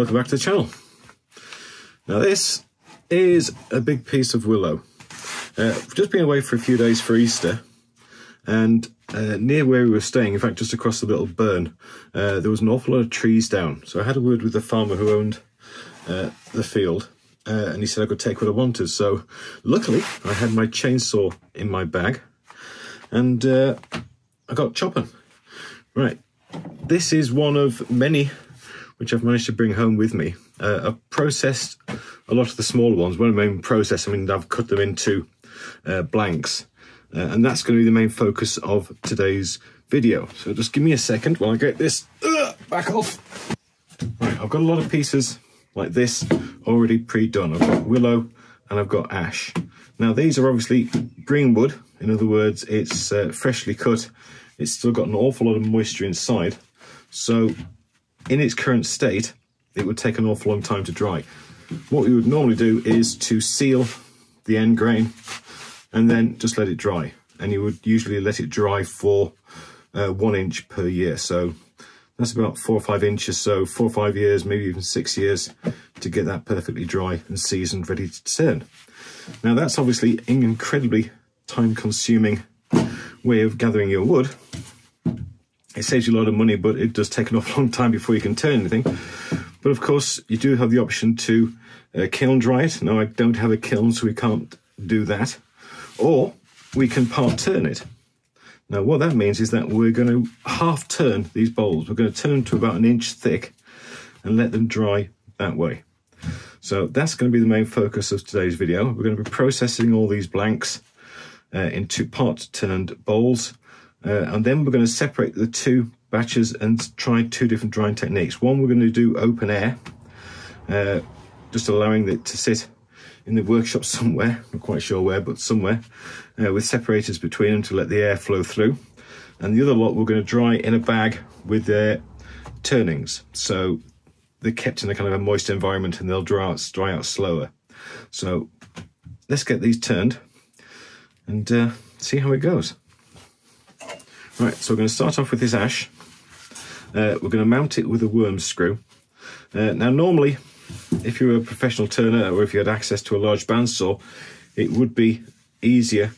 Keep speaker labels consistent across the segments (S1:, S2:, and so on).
S1: Welcome back to the channel. Now this is a big piece of willow. We've just been away for a few days for Easter, and near where we were staying, in fact just across the little burn, there was an awful lot of trees down. So I had a word with the farmer who owned the field, and he said I could take what I wanted. So luckily I had my chainsaw in my bag, and I got chopping. Right, this is one of many which I've managed to bring home with me. I've processed a lot of the smaller ones. When I mean process, I mean I've cut them into blanks, and that's going to be the main focus of today's video. So just give me a second while I get this back off. Right, I've got a lot of pieces like this already pre-done. I've got willow and I've got ash. Now these are obviously green wood. In other words, it's freshly cut. It's still got an awful lot of moisture inside. So in its current state, it would take an awful long time to dry. What we would normally do is to seal the end grain and then just let it dry. And you would usually let it dry for 1 inch per year. So that's about 4 or 5 inches. So 4 or 5 years, maybe even 6 years to get that perfectly dry and seasoned, ready to turn. Now that's obviously an incredibly time-consuming way of gathering your wood. It saves you a lot of money, but it does take an awful long time before you can turn anything. But of course, you do have the option to kiln dry it. Now, I don't have a kiln, so we can't do that. Or we can part turn it. Now, what that means is that we're going to half turn these bowls. We're going to turn them to about 1 inch thick and let them dry that way. So that's going to be the main focus of today's video. We're going to be processing all these blanks into part turned bowls. And then we're going to separate the two batches and try 2 different drying techniques. One, we're going to do open air, just allowing it to sit in the workshop somewhere, not quite sure where, but somewhere, with separators between them to let the air flow through. And the other lot we're going to dry in a bag with their turnings. So they're kept in a kind of a moist environment and they'll dry out slower. So let's get these turned and see how it goes. Right, so we're going to start off with this ash. We're going to mount it with a worm screw. Now normally, if you were a professional turner or if you had access to a large bandsaw, it would be easier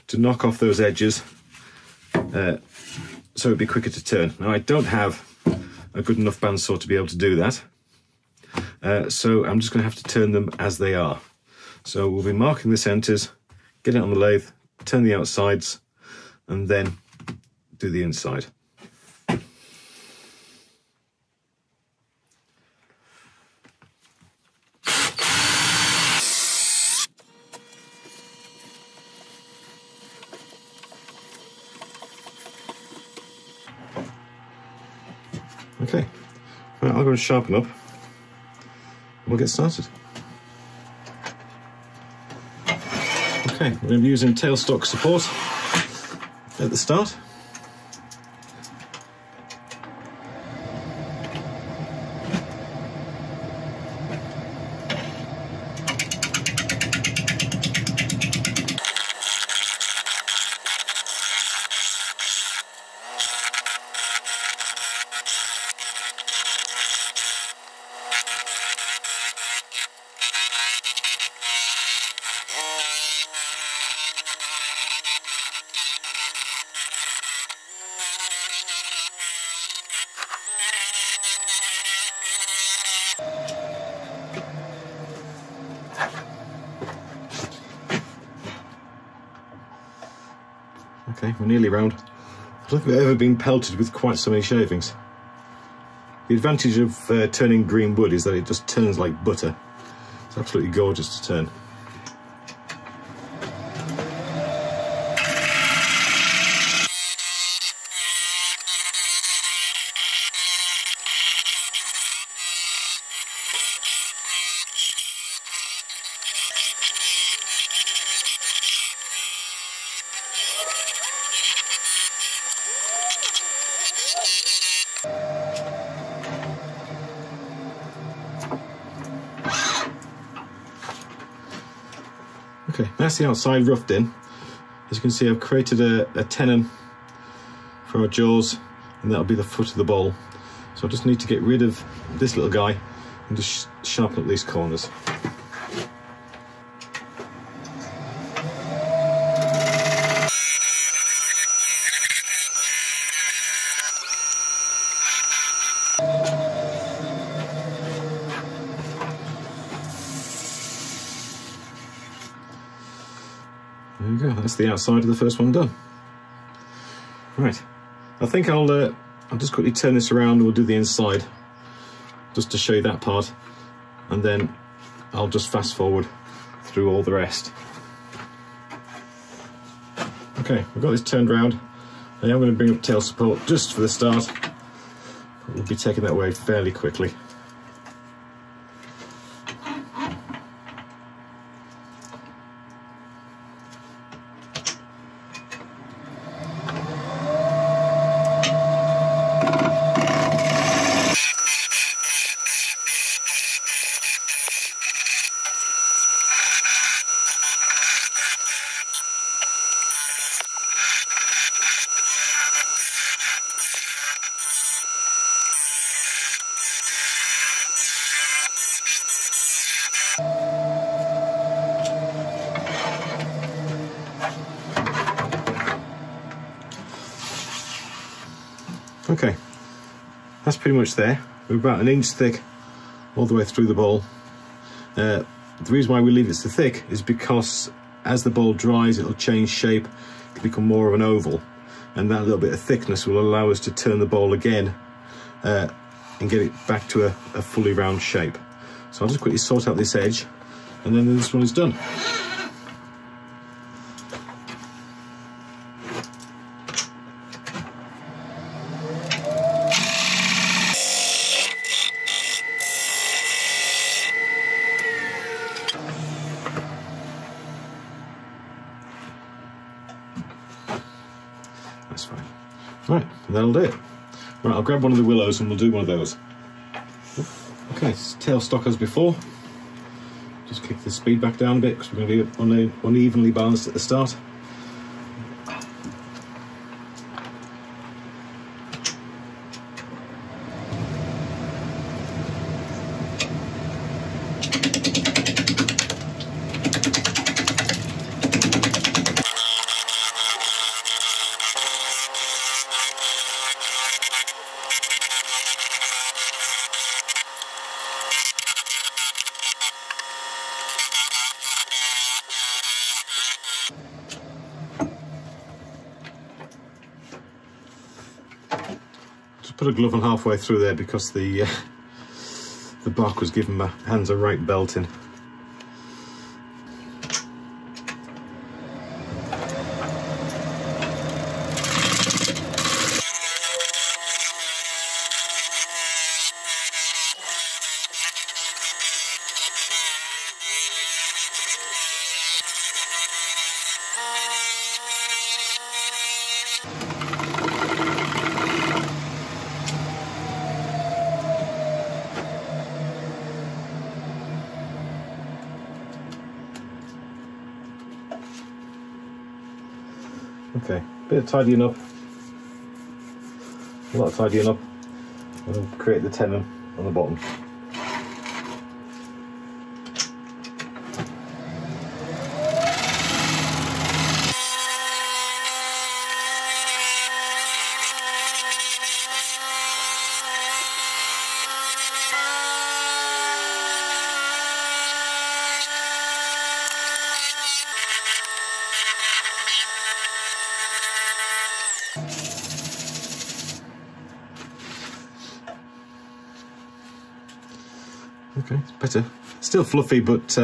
S1: to knock off those edges so it'd be quicker to turn. Now I don't have a good enough bandsaw to be able to do that, so I'm just going to have to turn them as they are. So we'll be marking the centres, get it on the lathe, turn the outsides, and then do the inside. Okay, right, I'll go and sharpen up. We'll get started. Okay, we're going to be using tailstock support at the start. Okay, we're nearly round. I don't think I've ever been pelted with quite so many shavings. The advantage of turning green wood is that it just turns like butter. It's absolutely gorgeous to turn. Okay, that's the outside roughed in. As you can see, I've created a tenon for our jaws, and that'll be the foot of the bowl. So I just need to get rid of this little guy and just sharpen up these corners. There we go, that's the outside of the first one done. Right, I think I'll just quickly turn this around and we'll do the inside, just to show you that part, and then I'll just fast forward through all the rest. Okay, we've got this turned round. I am going to bring up tail support just for the start. We'll be taking that away fairly quickly. Okay, that's pretty much there. We're about 1 inch thick all the way through the bowl. The reason why we leave it so thick is because as the bowl dries, it'll change shape, it'll become more of an oval, and that little bit of thickness will allow us to turn the bowl again and get it back to a fully round shape. So I'll just quickly sort out this edge, and then this one is done. That's fine. Right, that'll do it. Right, I'll grab one of the willows and we'll do one of those. Okay, tailstock as before. Just kick the speed back down a bit because we're going to be unevenly balanced at the start. Put a glove on halfway through there because the bark was giving my hands a right belting. Okay, bit of tidying up, a lot of tidying up, and then create the tenon on the bottom. Okay, it's better. Still fluffy, but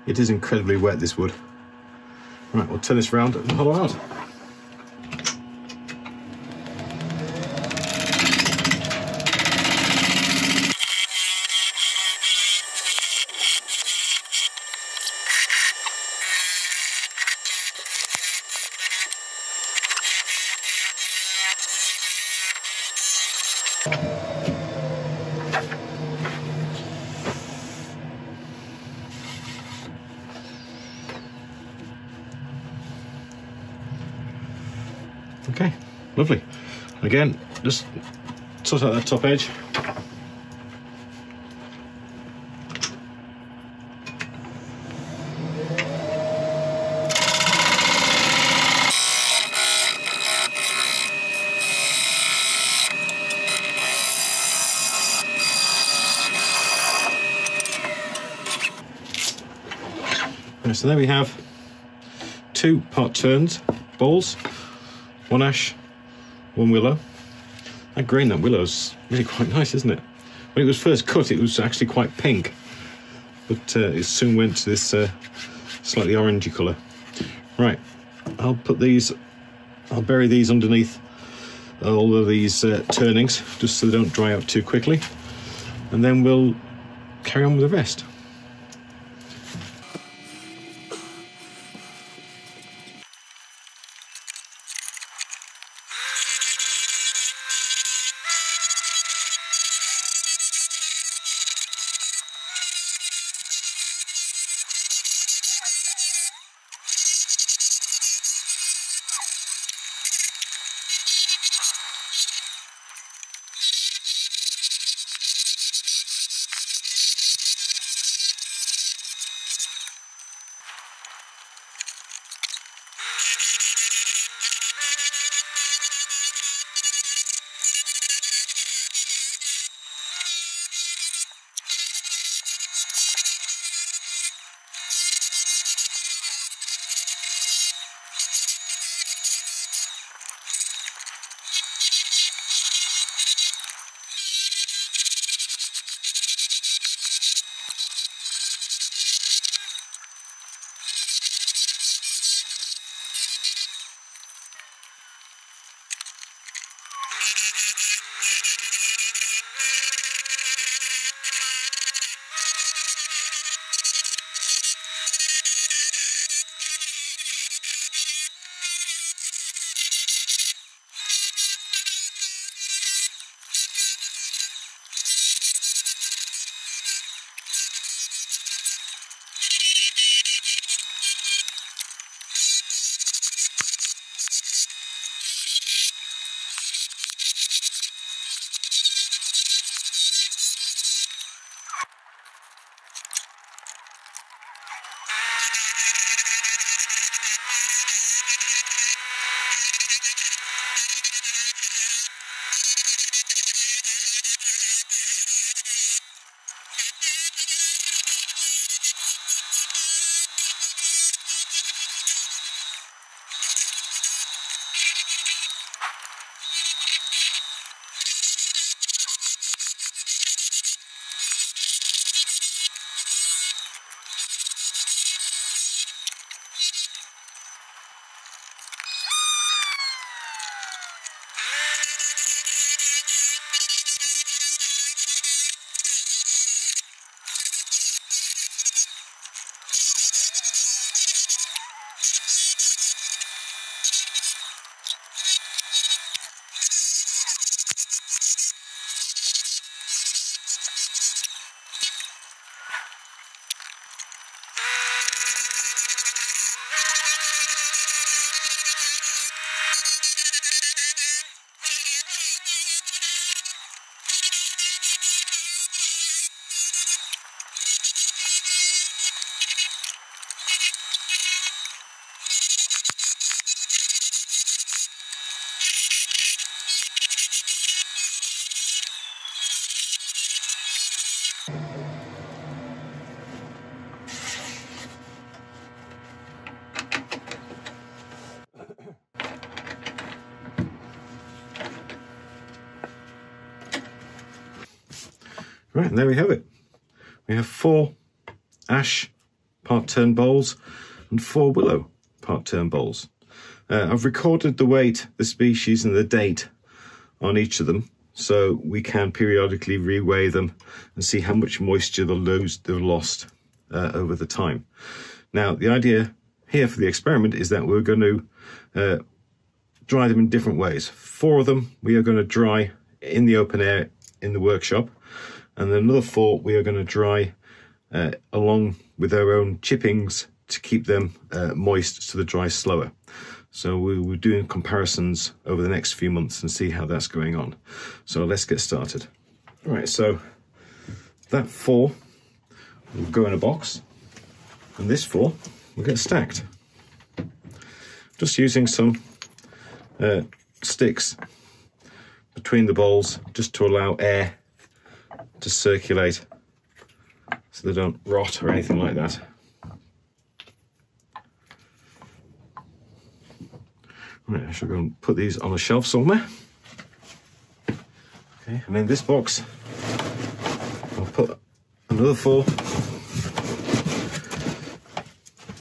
S1: it is incredibly wet, this wood. Right, we'll turn this around and hollow out. Okay, lovely. Again, just sort out that top edge. Right, so there we have 2 part turned bowls, 1 ash, 1 willow. That green, that willow's really quite nice, isn't it? When it was first cut, it was actually quite pink, but it soon went to this slightly orangey colour. Right, I'll bury these underneath all of these turnings, just so they don't dry out too quickly, and then we'll carry on with the rest. Right, and there we have it. We have 4 ash part turn bowls and 4 willow part turn bowls. I've recorded the weight, the species and the date on each of them, so we can periodically reweigh them and see how much moisture they've lost over the time. Now, the idea here for the experiment is that we're going to dry them in different ways. 4 of them we are going to dry in the open air in the workshop, and then another 4 we are going to dry along with our own chippings to keep them moist so they dry slower. So we will do comparisons over the next few months and see how that's going on. So let's get started. All right, so that 4 will go in a box, and this 4 will get stacked. Just using some sticks between the bowls just to allow air to circulate so they don't rot or anything like that. Right, I shall go and put these on a shelf somewhere. Okay, and in this box, I'll put another 4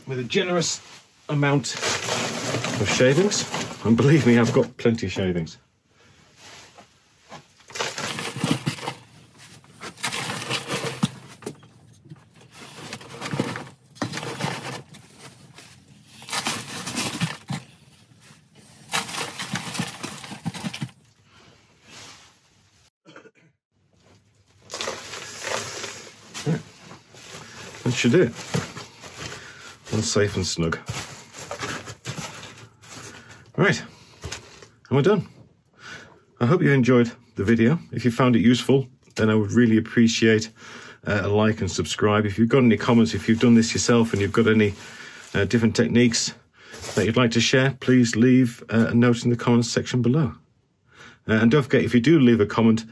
S1: with a generous amount of shavings. And believe me, I've got plenty of shavings. That should do it. All safe and snug. Right, and we're done. I hope you enjoyed the video. If you found it useful, then I would really appreciate a like and subscribe. If you've got any comments, if you've done this yourself and you've got any different techniques that you'd like to share, please leave a note in the comments section below. And don't forget, if you do leave a comment,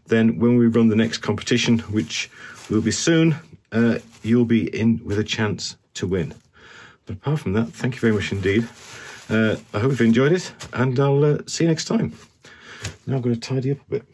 S1: then when we run the next competition, which will be soon, you'll be in with a chance to win. But apart from that, thank you very much indeed. I hope you've enjoyed it, and I'll see you next time. Now I'm going to tidy up a bit.